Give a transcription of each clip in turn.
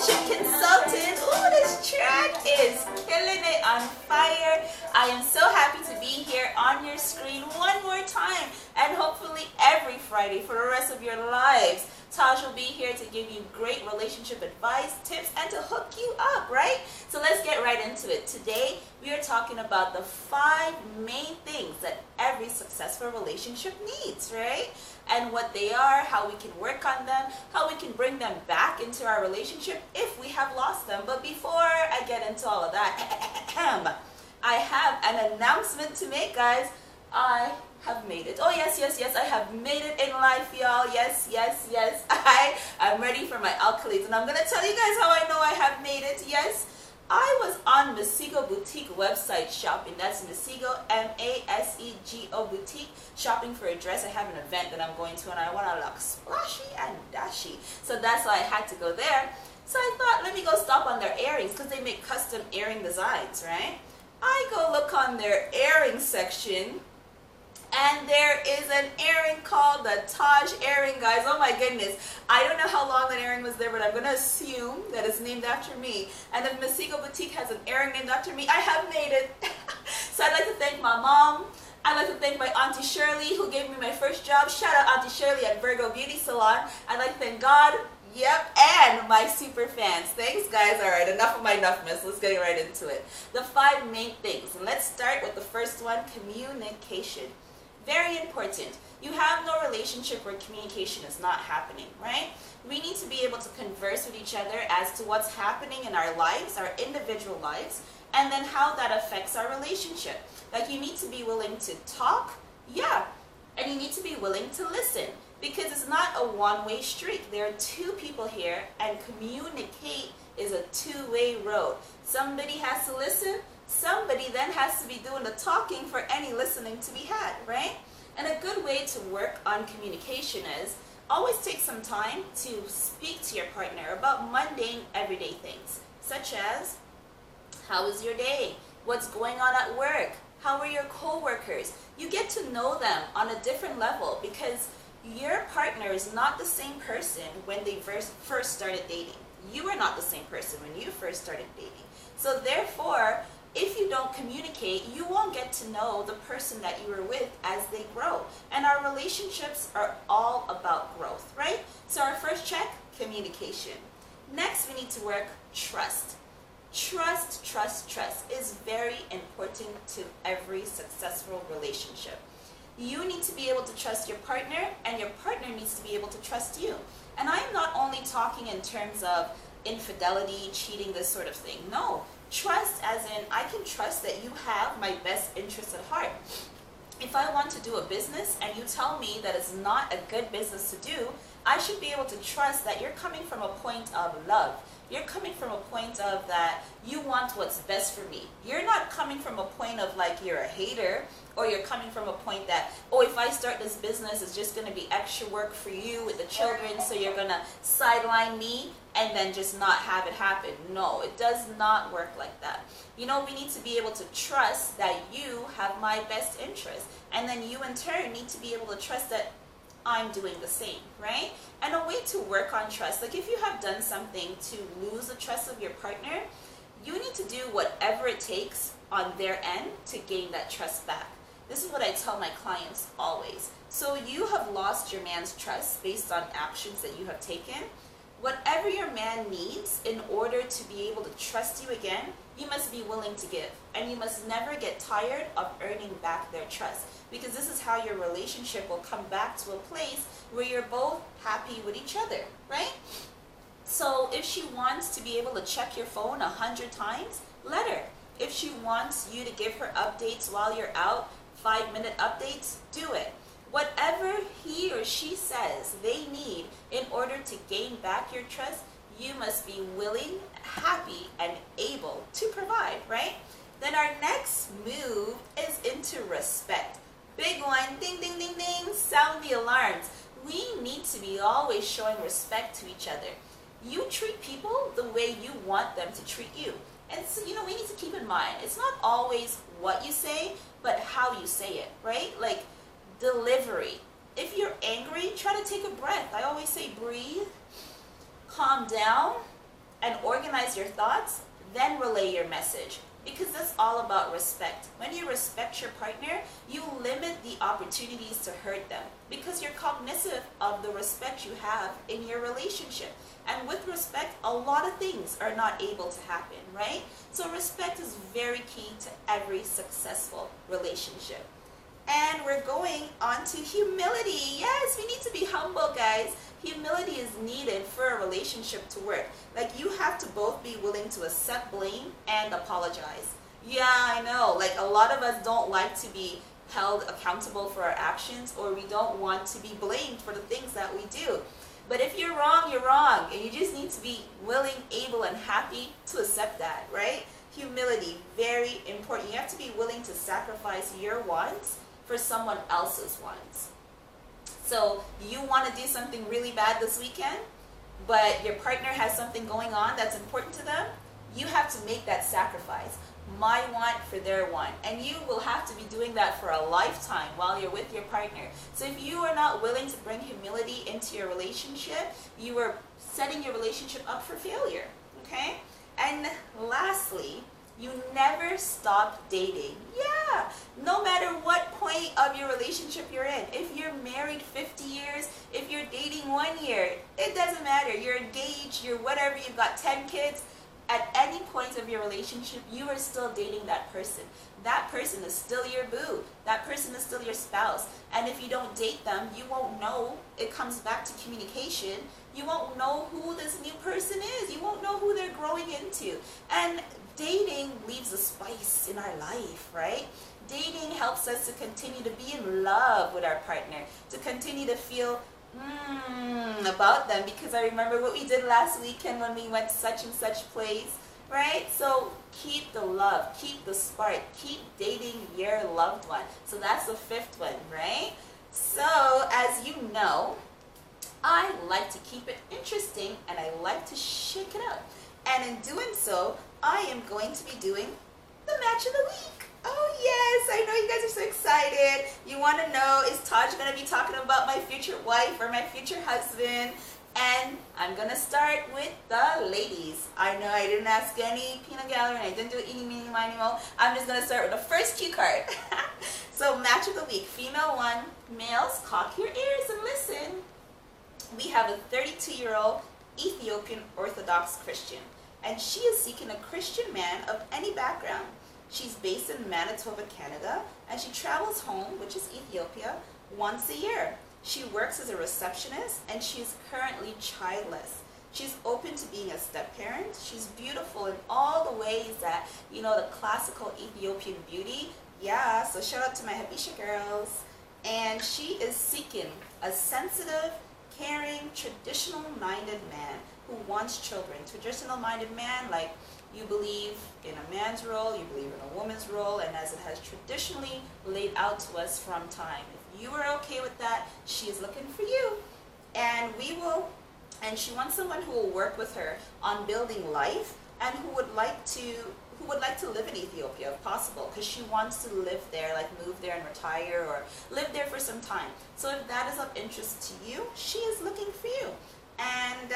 relationship consultant. Ooh, this track is killing it, on fire. I am so happy to be here on your screen one more time, and hopefully every Friday for the rest of your lives. Taj will be here to give you great relationship advice, tips, and to hook you up, right? So let's get right into it. Today, we are talking about the 5 main things that every successful relationship needs, right? And what they are, how we can work on them, how we can bring them back into our relationship if we have lost them. But before I get into all of that, I have an announcement to make, guys. I have made it. Oh, yes, I have made it in life, y'all. Yes. I'm ready for my accolades, and I'm going to tell you guys how I know I have made it. Yes, I was on Masego Boutique website shopping. That's Masego, M-A-S-E-G-O Boutique, shopping for a dress. I have an event that I'm going to, and I want to look splashy and dashy. So that's why I had to go there. So I thought, let me go stop on their earrings, because they make custom earring designs, right? I go look on their earring section, and there is an earring called the Taj earring, guys. Oh my goodness. I don't know how long that earring was there, but I'm going to assume that it's named after me. And if Masego Boutique has an earring named after me, I have made it. So I'd like to thank my mom. I'd like to thank my Auntie Shirley, who gave me my first job. Shout out Auntie Shirley at Virgo Beauty Salon. I'd like to thank God. Yep, and my super fans. Thanks, guys. All right, enough of my enoughness. Let's get right into it. The 5 main things. And let's start with the first one, communication. Very important. You have no relationship where communication is not happening, right? We need to be able to converse with each other as to what's happening in our lives, our individual lives, and then how that affects our relationship. Like, you need to be willing to talk, yeah, and you need to be willing to listen, because it's not a one-way street. There are 2 people here, and communicate is a 2-way road. Somebody has to listen. Somebody then has to be doing the talking for any listening to be had, right? And a good way to work on communication is always take some time to speak to your partner about mundane, everyday things, such as, how was your day? What's going on at work? How are your coworkers? You get to know them on a different level, because your partner is not the same person when they first started dating. You are not the same person when you first started dating. So therefore, if you don't communicate, you won't get to know the person that you are with as they grow. And our relationships are all about growth, right? So our first check, communication. Next, we need to work trust. Trust is very important to every successful relationship. You need to be able to trust your partner, and your partner needs to be able to trust you. And I'm not only talking in terms of infidelity, cheating, this sort of thing. No. Trust as in, I can trust that you have my best interest at heart. If I want to do a business and you tell me that it's not a good business to do, I should be able to trust that you're coming from a point of love. You're coming from a point of that you want what's best for me. You're not coming from a point of like you're a hater, or you're coming from a point that, oh, if I start this business, it's just going to be extra work for you with the children, so you're going to sideline me and then just not have it happen. No, it does not work like that. You know, we need to be able to trust that you have my best interest, and then you in turn need to be able to trust that I'm doing the same, right? And a way to work on trust, like if you have done something to lose the trust of your partner, you need to do whatever it takes on their end to gain that trust back. This is what I tell my clients always. So you have lost your man's trust based on actions that you have taken. Whatever your man needs in order to be able to trust you again, you must be willing to give. And you must never get tired of earning back their trust, because this is how your relationship will come back to a place where you're both happy with each other, right? So if she wants to be able to check your phone 100 times, let her. If she wants you to give her updates while you're out, 5-minute updates, do it. Whatever he or she says they need in order to gain back your trust, you must be willing, happy, and able to provide, right? Then our next move is into respect. Big one, ding, ding, ding, ding, sound the alarms. We need to be always showing respect to each other. You treat people the way you want them to treat you. And so, you know, we need to keep in mind, it's not always what you say, but how you say it, right? Like delivery. If you're angry, try to take a breath. I always say breathe, calm down, and organize your thoughts, then relay your message. Because that's all about respect. When you respect your partner, you limit the opportunities to hurt them because you're cognizant of the respect you have in your relationship. And with respect, a lot of things are not able to happen, right? So respect is very key to every successful relationship. And we're going on to humility. Yes, we need to be humble, guys. Humility is needed for a relationship to work. Like, you have to both be willing to accept blame and apologize. Yeah, I know. Like, a lot of us don't like to be held accountable for our actions, or we don't want to be blamed for the things that we do. But if you're wrong, you're wrong. And you just need to be willing, able, and happy to accept that, right? Humility, very important. You have to be willing to sacrifice your wants for someone else's wants. So you want to do something really bad this weekend, but your partner has something going on that's important to them, you have to make that sacrifice. My want for their want. And you will have to be doing that for a lifetime while you're with your partner. So if you are not willing to bring humility into your relationship, you are setting your relationship up for failure. Okay? And lastly, you never stop dating. Yeah, no matter what point of your relationship you're in. If you're married 50 years, if you're dating 1 year, it doesn't matter. You're engaged, you're whatever, you've got 10 kids. At any point of your relationship, you are still dating that person. That person is still your boo. That person is still your spouse. And if you don't date them, you won't know. It comes back to communication. You won't know who this new person is. You won't know who they're growing into. And dating leaves a spice in our life, right? Dating helps us to continue to be in love with our partner, to continue to feel about them, because I remember what we did last weekend when we went to such and such place, right? So keep the love, keep the spark, keep dating your loved one. So that's the fifth one, right? So as you know, I like to keep it interesting and I like to shake it up. And in doing so, I am going to be doing the match of the week. Oh yes, I know you guys are so excited. You want to know, is Taj going to be talking about my future wife or my future husband? And I'm going to start with the ladies. I know I didn't ask any peanut gallery and I didn't do eeny, meeny, miny, mo. I'm just going to start with the first cue card. So match of the week, female 1, males, cock your ears and listen. We have a 32-year-old Ethiopian Orthodox Christian, and she is seeking a Christian man of any background. She's based in Manitoba, Canada, and she travels home, which is Ethiopia, once a year. She works as a receptionist, and she is currently childless. She's open to being a step-parent. She's beautiful in all the ways that, you know, the classical Ethiopian beauty. Yeah, so shout out to my Habesha girls. And she is seeking a sensitive, caring, traditional-minded man who wants children. Traditional-minded man, like, you believe in a man's role, you believe in a woman's role, and as it has traditionally laid out to us from time. If you are okay with that, she is looking for you. And she wants someone who will work with her on building life and who would like to live in Ethiopia if possible, because she wants to live there, like move there and retire, or live there for some time. So if that is of interest to you, she is looking for you. And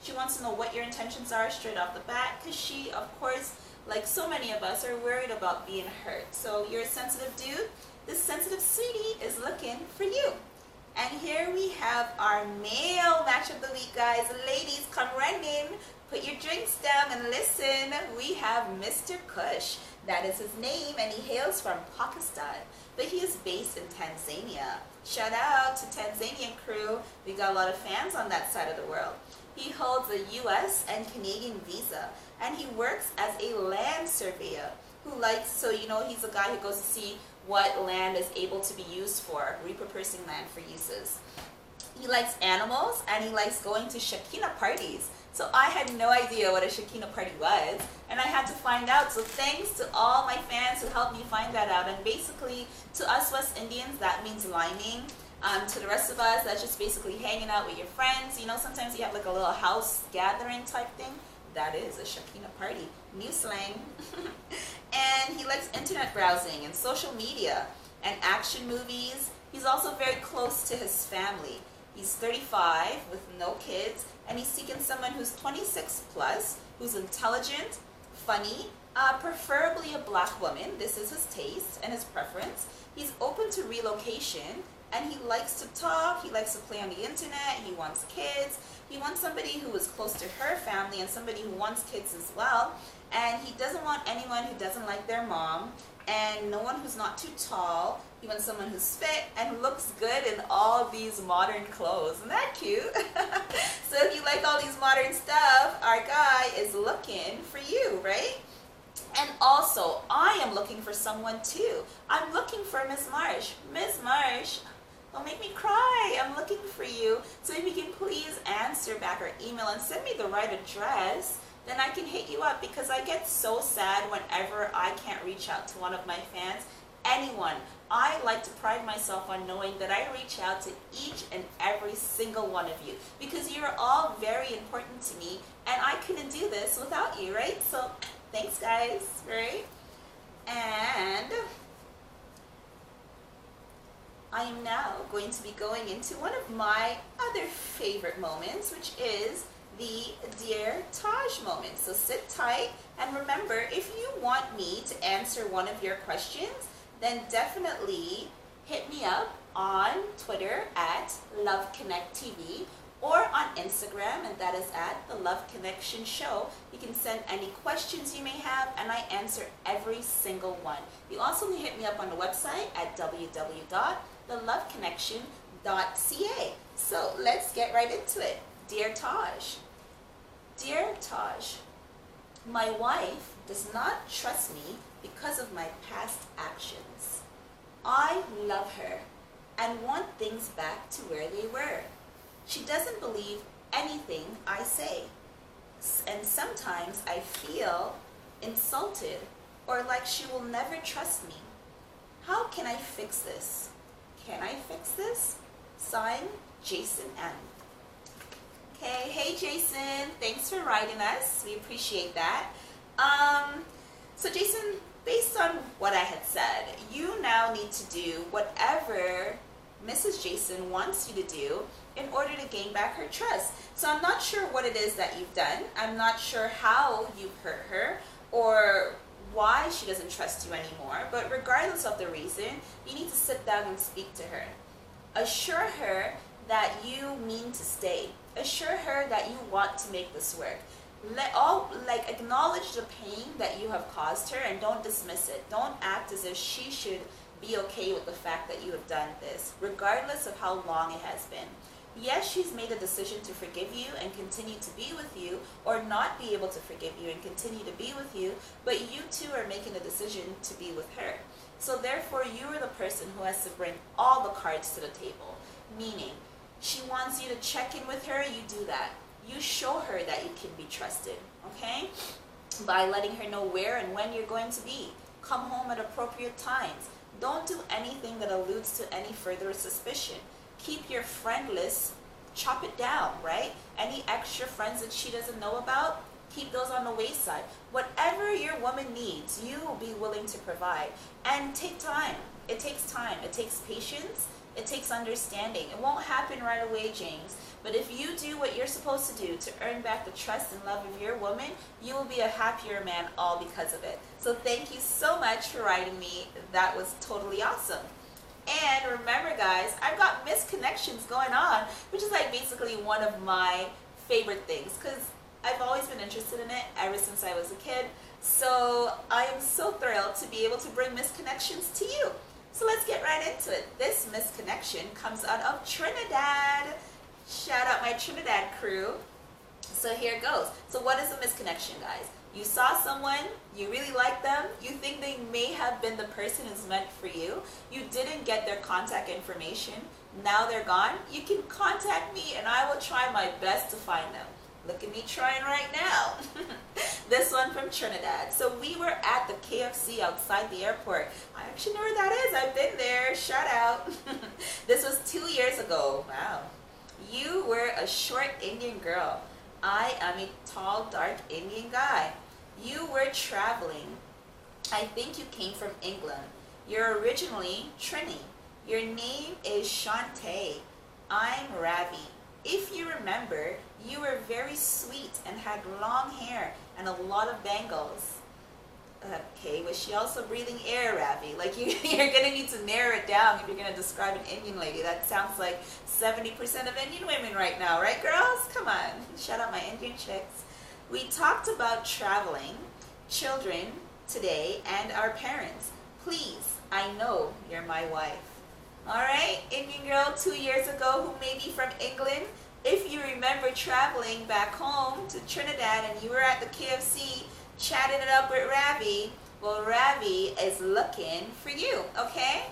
she wants to know what your intentions are straight off the bat, because she, of course, like so many of us, are worried about being hurt. So you're a sensitive dude. This sensitive sweetie is looking for you. And here we have our male match of the week, guys. Ladies, come running. Put your drinks down and listen. We have Mr. Cush. That is his name, and he hails from Pakistan, but he is based in Tanzania. Shout out to Tanzanian crew. We got a lot of fans on that side of the world. He holds a U.S. and Canadian visa, and he works as a land surveyor who likes, so you know, he's a guy who goes to see what land is able to be used for, repurposing land for uses. He likes animals, and he likes going to Shakina parties. So I had no idea what a Shakina party was, and I had to find out. So thanks to all my fans who helped me find that out. And basically, to us West Indians, that means liming. To the rest of us, that's just basically hanging out with your friends. You know, sometimes you have like a little house gathering type thing. That is a Shakina party. New slang. And he likes internet browsing and social media and action movies. He's also very close to his family. He's 35 with no kids, and he's seeking someone who's 26 plus, who's intelligent, funny, preferably a black woman. This is his taste and his preference. He's open to relocation, and he likes to talk, he likes to play on the internet, he wants kids, he wants somebody who is close to her family and somebody who wants kids as well, and he doesn't want anyone who doesn't like their mom, and no one who's not too tall. He wants someone who's fit and looks good in all these modern clothes. Isn't that cute? So if you like all these modern stuff, our guy is looking for you, right? And also, I am looking for someone too. I'm looking for Miss Marsh. Miss Marsh, don't make me cry. I'm looking for you. So if you can please answer back our email and send me the right address, then I can hit you up, because I get so sad whenever I can't reach out to one of my fans. Anyone. I like to pride myself on knowing that I reach out to each and every single one of you, because you're all very important to me, and I couldn't do this without you, right? So thanks, guys, right? And I am now going to be going into one of my other favorite moments, which is the Dear Taj moment. So sit tight, and remember, if you want me to answer one of your questions, then definitely hit me up on Twitter at Love Connect TV, or on Instagram, and that is at The Love Connection Show. You can send any questions you may have, and I answer every single one. You also can hit me up on the website at www.theloveconnection.ca. So let's get right into it. Dear Taj. Dear Taj, my wife does not trust me because of my past actions. I love her and want things back to where they were. She doesn't believe anything I say, and sometimes I feel insulted or like she will never trust me. How can I fix this? Can I fix this? Signed, Jason M. Okay, hey Jason, thanks for writing us. We appreciate that. So Jason, based on what I had said, you now need to do whatever Mrs. Jason wants you to do in order to gain back her trust. So I'm not sure what it is that you've done. I'm not sure how you've hurt her or why she doesn't trust you anymore. But regardless of the reason, you need to sit down and speak to her. Assure her that you mean to stay. Assure her that you want to make this work. Acknowledge the pain that you have caused her, and don't dismiss it. Don't act as if she should be okay with the fact that you have done this, regardless of how long it has been. Yes, she's made a decision to forgive you and continue to be with you, or not be able to forgive you and continue to be with you, but you too are making a decision to be with her. So therefore, you are the person who has to bring all the cards to the table, meaning she wants you to check in with her, you do that. You show her that you can be trusted, okay? By letting her know where and when you're going to be. Come home at appropriate times. Don't do anything that alludes to any further suspicion. Keep your friend list, chop it down, right? Any extra friends that she doesn't know about, keep those on the wayside. Whatever your woman needs, you will be willing to provide. And take time. It takes time. It takes patience. It takes understanding. It won't happen right away, James. But if you do what you're supposed to do to earn back the trust and love of your woman, you will be a happier man all because of it. So thank you so much for writing me. That was totally awesome. And remember, guys, I've got misconnections going on, which is like basically one of my favorite things, because I've always been interested in it ever since I was a kid. So I am so thrilled to be able to bring misconnections to you. So let's get right into it. This misconnection comes out of Trinidad. Shout out my Trinidad crew. So here it goes. So what is a misconnection, guys? You saw someone, you really like them, you think they may have been the person who's meant for you, you didn't get their contact information, now they're gone, you can contact me and I will try my best to find them. Look at me trying right now. This one from Trinidad. So we were at the KFC outside the airport. I actually know where that is. I've been there. Shout out. This was 2 years ago. Wow. You were a short Indian girl. I am a tall, dark Indian guy. You were traveling. I think you came from England. You're originally Trini. Your name is Shantae. I'm Ravi. If you remember, you were very sweet and had long hair and a lot of bangles. Okay, was she also breathing air, Ravi? Like you're gonna need to narrow it down if you're gonna describe an Indian lady. That sounds like 70% of Indian women right now, right, girls? Come on, shout out my Indian chicks. We talked about traveling, children today, and our parents. Please, I know you're my wife. All right, Indian girl 2 years ago who may be from England. If you remember traveling back home to Trinidad and you were at the KFC chatting it up with Ravi, well, Ravi is looking for you, okay?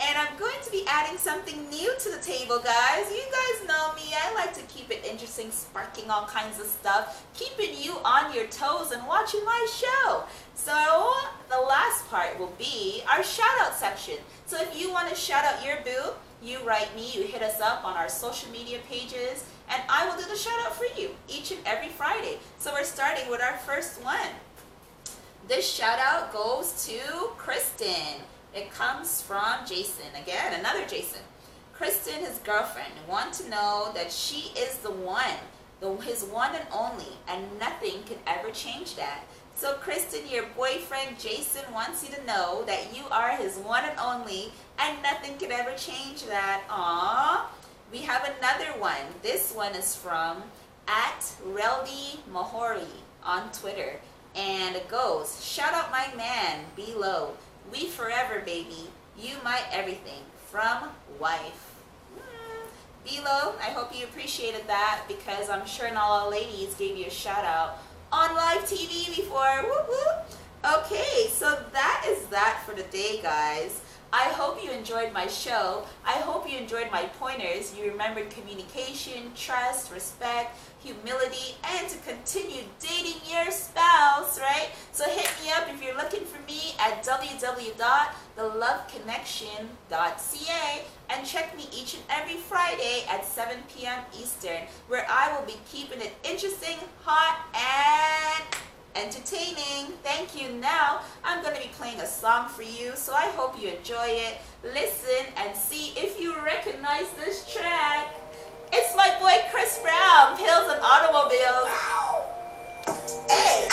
And I'm going to be adding something new to the table, guys. You guys know me. I like to keep it interesting, sparking all kinds of stuff, keeping you on your toes and watching my show. So the last part will be our shout out section. So if you want to shout out your boo, you write me, you hit us up on our social media pages, and I will do the shout out for you each and every Friday. So we're starting with our first one. This shout out goes to Kristen. It comes from Jason. Again, another Jason. Kristen, his girlfriend, want to know that she is the one, his one and only, and nothing could ever change that. So Kristen, your boyfriend Jason wants you to know that you are his one and only, and nothing could ever change that. Aww. We have another one. This one is from @Reldi Mahori on Twitter. And it goes, shout out my man, below. We forever, baby. You my everything. From wife. Bilo, I hope you appreciated that because I'm sure not all ladies gave you a shout out on live TV before. Whoop, whoop. Okay, so that is that for the day, guys. I hope you enjoyed my show. I hope you enjoyed my pointers. You remembered communication, trust, respect, humility, and to continue dating your spouse, right? So hit me up if you're looking for me at www.theloveconnection.ca and check me each and every Friday at 7 p.m. Eastern, where I will be keeping it interesting, hot, and entertaining. Thank you. Now I'm going to be playing a song for you, so I hope you enjoy it. Listen and see if you recognize this track. It's my boy Chris Brown, Pills and Automobiles. Hey,